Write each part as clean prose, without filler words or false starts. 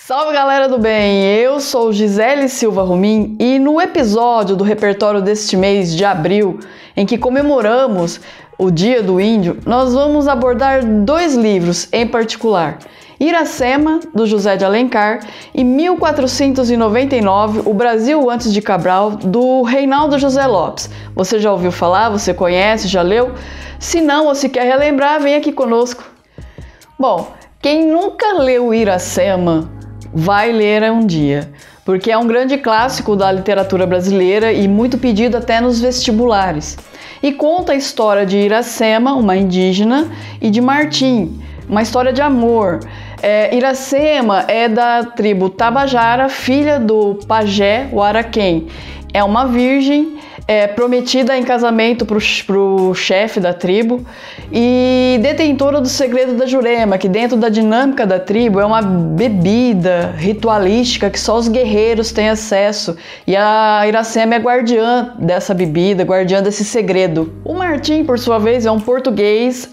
Salve galera do bem, eu sou Gisele Silva Rumim e no episódio do repertório deste mês de abril, em que comemoramos o Dia do Índio, nós vamos abordar dois livros em particular: Iracema, do José de Alencar, e 1499, O Brasil Antes de Cabral, do Reinaldo José Lopes. Você já ouviu falar? Você conhece? Já leu? Se não ou se quer relembrar, vem aqui conosco. Bom, quem nunca leu Iracema vai ler um dia, porque é um grande clássico da literatura brasileira e muito pedido até nos vestibulares. E conta a história de Iracema, uma indígena, e de Martim, uma história de amor. Iracema é da tribo Tabajara, filha do pajé, o Araquém. É uma virgem, prometida em casamento para o chefe da tribo e detentora do segredo da Jurema, que dentro da dinâmica da tribo é uma bebida ritualística que só os guerreiros têm acesso, e a Iracema é guardiã dessa bebida, guardiã desse segredo. O Martim, por sua vez, é um português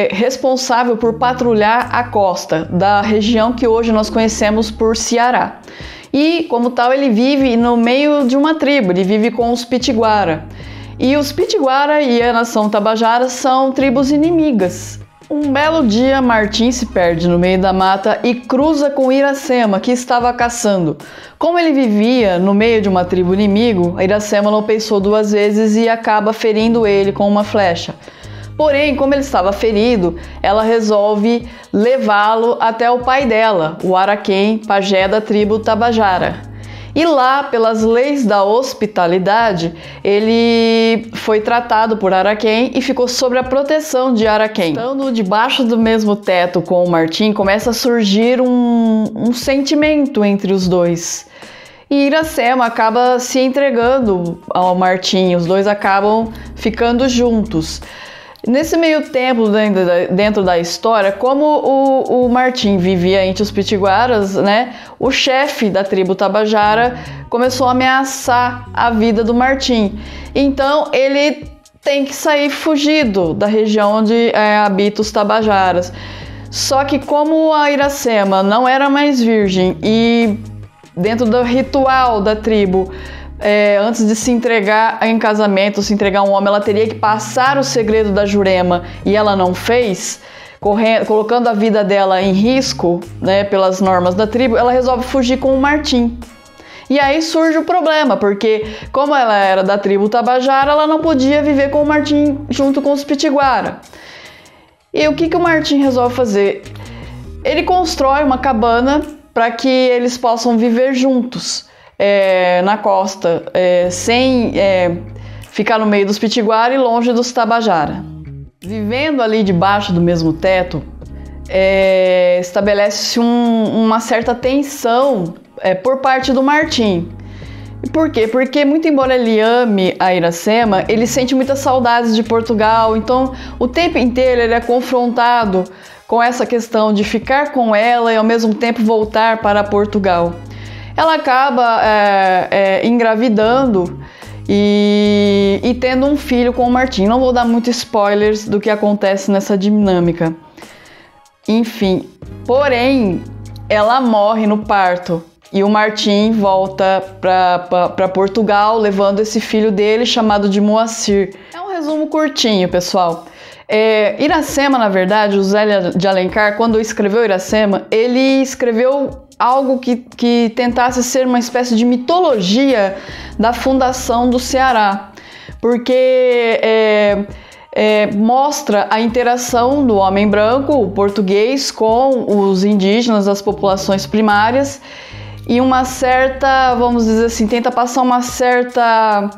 responsável por patrulhar a costa da região que hoje nós conhecemos por Ceará. E, como tal, ele vive no meio de uma tribo, ele vive com os Pitiguara. E os Pitiguara e a nação Tabajara são tribos inimigas. Um belo dia, Martim se perde no meio da mata e cruza com Iracema, que estava caçando. Como ele vivia no meio de uma tribo inimigo, a Iracema não pensou duas vezes e acaba ferindo ele com uma flecha. Porém, como ele estava ferido, ela resolve levá-lo até o pai dela, o Araquém, pajé da tribo Tabajara. E lá, pelas leis da hospitalidade, ele foi tratado por Araquém e ficou sob a proteção de Araquém. Estando debaixo do mesmo teto com o Martim, começa a surgir um sentimento entre os dois. E Iracema acaba se entregando ao Martim, os dois acabam ficando juntos. Nesse meio tempo, dentro da história, como o Martim vivia entre os Pitiguaras, né, o chefe da tribo Tabajara começou a ameaçar a vida do Martim. Então ele tem que sair fugido da região onde habita os Tabajaras. Só que como a Iracema não era mais virgem e dentro do ritual da tribo, antes de se entregar em casamento, se entregar a um homem, ela teria que passar o segredo da Jurema e ela não fez, colocando a vida dela em risco, né, pelas normas da tribo, ela resolve fugir com o Martim. E aí surge o problema, porque como ela era da tribo Tabajara, ela não podia viver com o Martim junto com os Pitiguara. E o que o Martim resolve fazer? Ele constrói uma cabana para que eles possam viver juntos. Na costa, sem ficar no meio dos Pitiguara e longe dos Tabajara. Vivendo ali debaixo do mesmo teto, estabelece-se uma certa tensão por parte do Martim. E por quê? Porque, muito embora ele ame a Iracema, ele sente muitas saudades de Portugal, então o tempo inteiro ele é confrontado com essa questão de ficar com ela e ao mesmo tempo voltar para Portugal. Ela acaba engravidando e tendo um filho com o Martim. Não vou dar muitos spoilers do que acontece nessa dinâmica. Enfim, porém, ela morre no parto e o Martim volta para Portugal, levando esse filho dele chamado de Moacir. É um resumo curtinho, pessoal. Iracema, na verdade, José de Alencar, quando escreveu Iracema, ele escreveu algo que tentasse ser uma espécie de mitologia da fundação do Ceará, porque mostra a interação do homem branco, o português, com os indígenas, as populações primárias, e uma certa, vamos dizer assim, tenta passar uma certa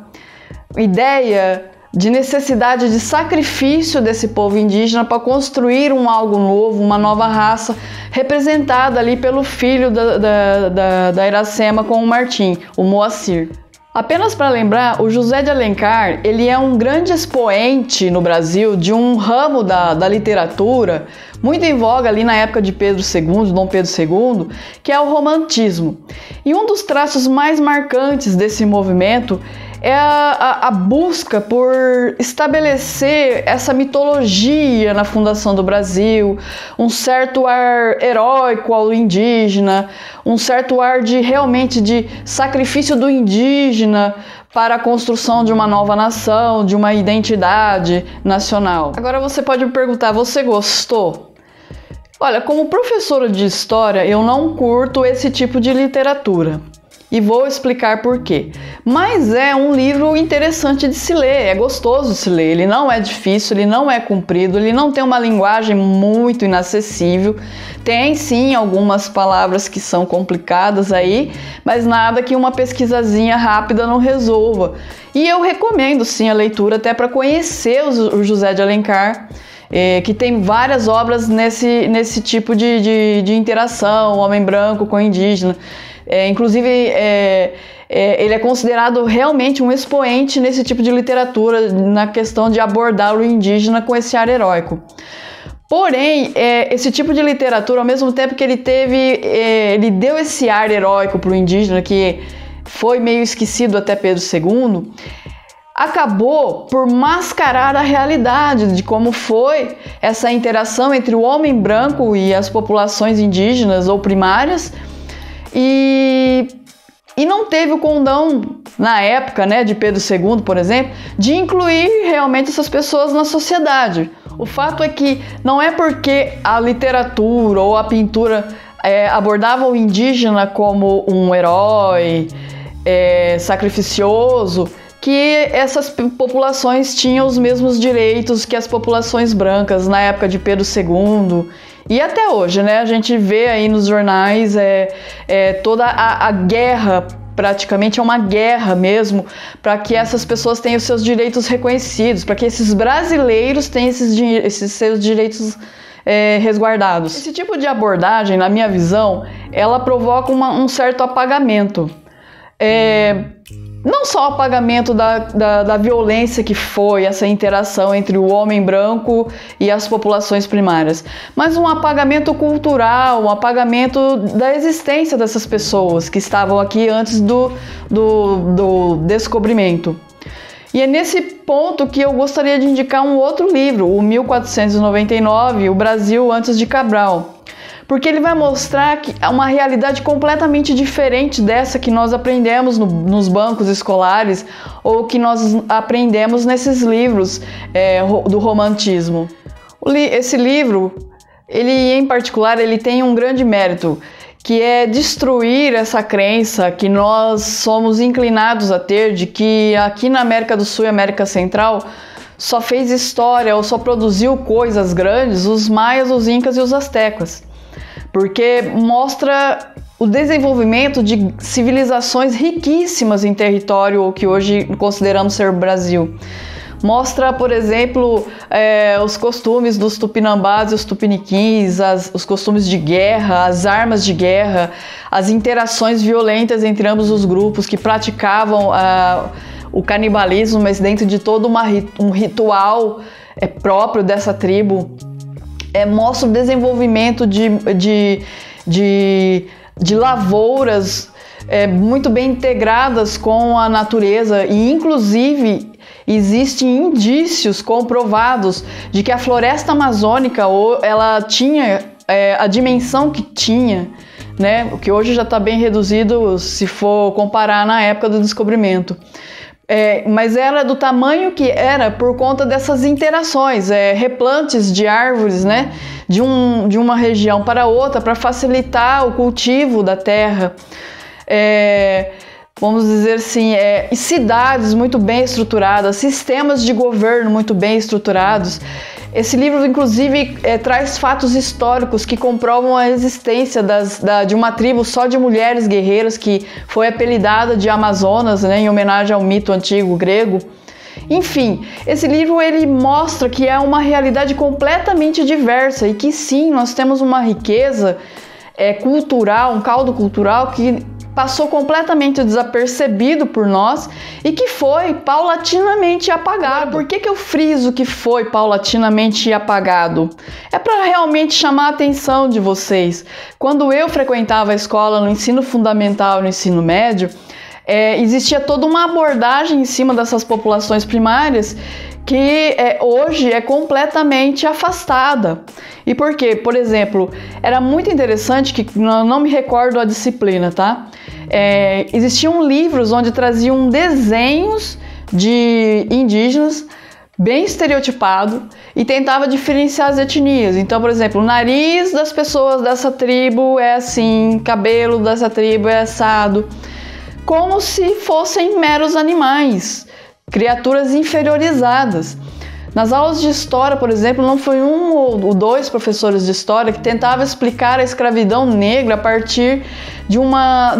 ideia de necessidade de sacrifício desse povo indígena para construir algo novo, uma nova raça, representada ali pelo filho da Iracema com o Martim, o Moacir. Apenas para lembrar, o José de Alencar, ele é um grande expoente no Brasil de um ramo da literatura muito em voga ali na época de Pedro II, Dom Pedro II, que é o romantismo. E um dos traços mais marcantes desse movimento é a busca por estabelecer essa mitologia na fundação do Brasil, um certo ar heróico ao indígena, um certo ar de realmente de sacrifício do indígena para a construção de uma nova nação, de uma identidade nacional. Agora você pode me perguntar, você gostou? Olha, como professora de história, eu não curto esse tipo de literatura. E vou explicar por quê. Mas é um livro interessante de se ler, é gostoso de se ler. Ele não é difícil, ele não é comprido, ele não tem uma linguagem muito inacessível. Tem sim algumas palavras que são complicadas aí, mas nada que uma pesquisazinha rápida não resolva. E eu recomendo sim a leitura até para conhecer o José de Alencar, que tem várias obras nesse tipo de interação, homem branco com indígena. Inclusive, ele é considerado realmente um expoente nesse tipo de literatura, na questão de abordar o indígena com esse ar heróico. Porém, esse tipo de literatura, ao mesmo tempo que ele deu esse ar heróico para o indígena, que foi meio esquecido até Pedro II, acabou por mascarar a realidade de como foi essa interação entre o homem branco e as populações indígenas ou primárias, e não teve o condão, na época, né, de Pedro II, por exemplo, de incluir realmente essas pessoas na sociedade. O fato é que não é porque a literatura ou a pintura abordava o indígena como um herói sacrificioso, que essas populações tinham os mesmos direitos que as populações brancas na época de Pedro II. E até hoje, né, a gente vê aí nos jornais toda a guerra, praticamente é uma guerra mesmo, para que essas pessoas tenham seus direitos reconhecidos, para que esses brasileiros tenham esses seus direitos resguardados. Esse tipo de abordagem, na minha visão, ela provoca um certo apagamento. Não só o apagamento da violência que foi essa interação entre o homem branco e as populações primárias, mas um apagamento cultural, um apagamento da existência dessas pessoas que estavam aqui antes do descobrimento. E é nesse ponto que eu gostaria de indicar um outro livro, o 1499, O Brasil Antes de Cabral, porque ele vai mostrar que é uma realidade completamente diferente dessa que nós aprendemos nos bancos escolares ou que nós aprendemos nesses livros do romantismo. Esse livro, ele em particular, ele tem um grande mérito, que é destruir essa crença que nós somos inclinados a ter de que aqui na América do Sul e América Central só fez história ou só produziu coisas grandes os maias, os incas e os astecas. Porque mostra o desenvolvimento de civilizações riquíssimas em território que hoje consideramos ser o Brasil. Mostra, por exemplo, os costumes dos tupinambás e os tupiniquins, os costumes de guerra, as armas de guerra, as interações violentas entre ambos os grupos que praticavam o canibalismo, mas dentro de todo um ritual próprio dessa tribo. Mostra o desenvolvimento de lavouras muito bem integradas com a natureza, e inclusive existem indícios comprovados de que a floresta amazônica ela tinha a dimensão que tinha, né? O que hoje já está bem reduzido se for comparar na época do descobrimento. Mas era do tamanho que era por conta dessas interações, replantes de árvores, né, de uma região para outra, para facilitar o cultivo da terra. Vamos dizer assim, cidades muito bem estruturadas, sistemas de governo muito bem estruturados. Esse livro, inclusive, traz fatos históricos que comprovam a existência de uma tribo só de mulheres guerreiras que foi apelidada de Amazonas, né, em homenagem ao mito antigo grego. Enfim, esse livro ele mostra que é uma realidade completamente diversa e que sim, nós temos uma riqueza cultural, um caldo cultural que passou completamente desapercebido por nós e que foi paulatinamente apagado. Por que eu friso que foi paulatinamente apagado? É para realmente chamar a atenção de vocês. Quando eu frequentava a escola no ensino fundamental e no ensino médio, existia toda uma abordagem em cima dessas populações primárias que hoje é completamente afastada. E por quê? Por exemplo, era muito interessante, que não me recordo a disciplina, tá? Existiam livros onde traziam desenhos de indígenas bem estereotipado e tentava diferenciar as etnias. Então, por exemplo, o nariz das pessoas dessa tribo é assim, cabelo dessa tribo é assado, como se fossem meros animais, criaturas inferiorizadas. Nas aulas de história, por exemplo, não foi um ou dois professores de história que tentavam explicar a escravidão negra a partir de uma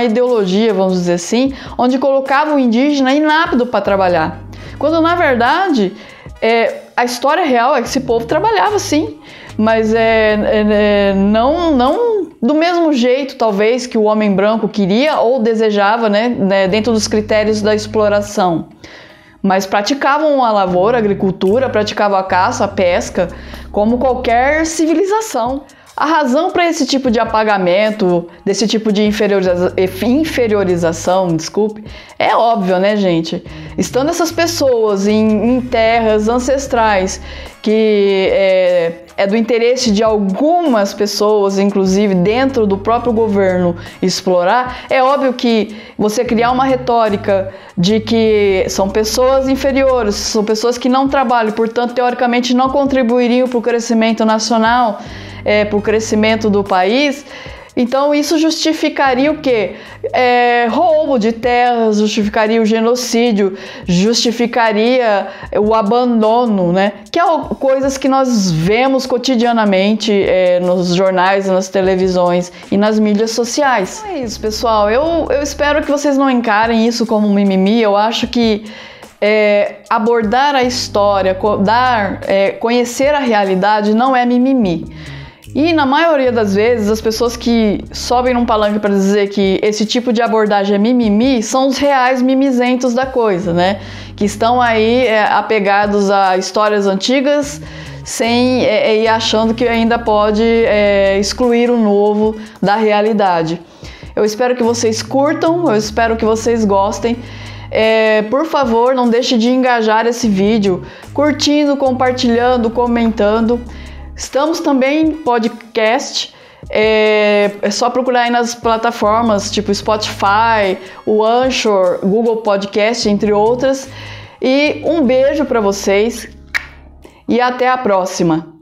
ideologia, vamos dizer assim, onde colocava o indígena inapto para trabalhar. Quando, na verdade, a história real é que esse povo trabalhava sim, mas não do mesmo jeito, talvez, que o homem branco queria ou desejava, né, dentro dos critérios da exploração. Mas praticavam a lavoura, a agricultura, praticavam a caça, a pesca, como qualquer civilização. A razão para esse tipo de apagamento, desse tipo de inferiorização, é óbvio, né, gente? Estando essas pessoas em terras ancestrais, que é do interesse de algumas pessoas, inclusive dentro do próprio governo, explorar, é óbvio que você criar uma retórica de que são pessoas inferiores, são pessoas que não trabalham, portanto, teoricamente não contribuiriam para o crescimento nacional, para o crescimento do país. Então isso justificaria o quê? Roubo de terras, justificaria o genocídio, justificaria o abandono, né? Que é coisas que nós vemos cotidianamente nos jornais, nas televisões e nas mídias sociais. Então é isso, pessoal. Eu espero que vocês não encarem isso como mimimi. Eu acho que abordar a história, conhecer a realidade não é mimimi. E na maioria das vezes, as pessoas que sobem num palanque para dizer que esse tipo de abordagem é mimimi são os reais mimizentos da coisa, né? Que estão aí apegados a histórias antigas e achando que ainda pode excluir o novo da realidade. Eu espero que vocês curtam, eu espero que vocês gostem. Por favor, não deixe de engajar esse vídeo, curtindo, compartilhando, comentando. Estamos também em podcast, é só procurar aí nas plataformas tipo Spotify, o Anchor, Google Podcast, entre outras. E um beijo para vocês e até a próxima!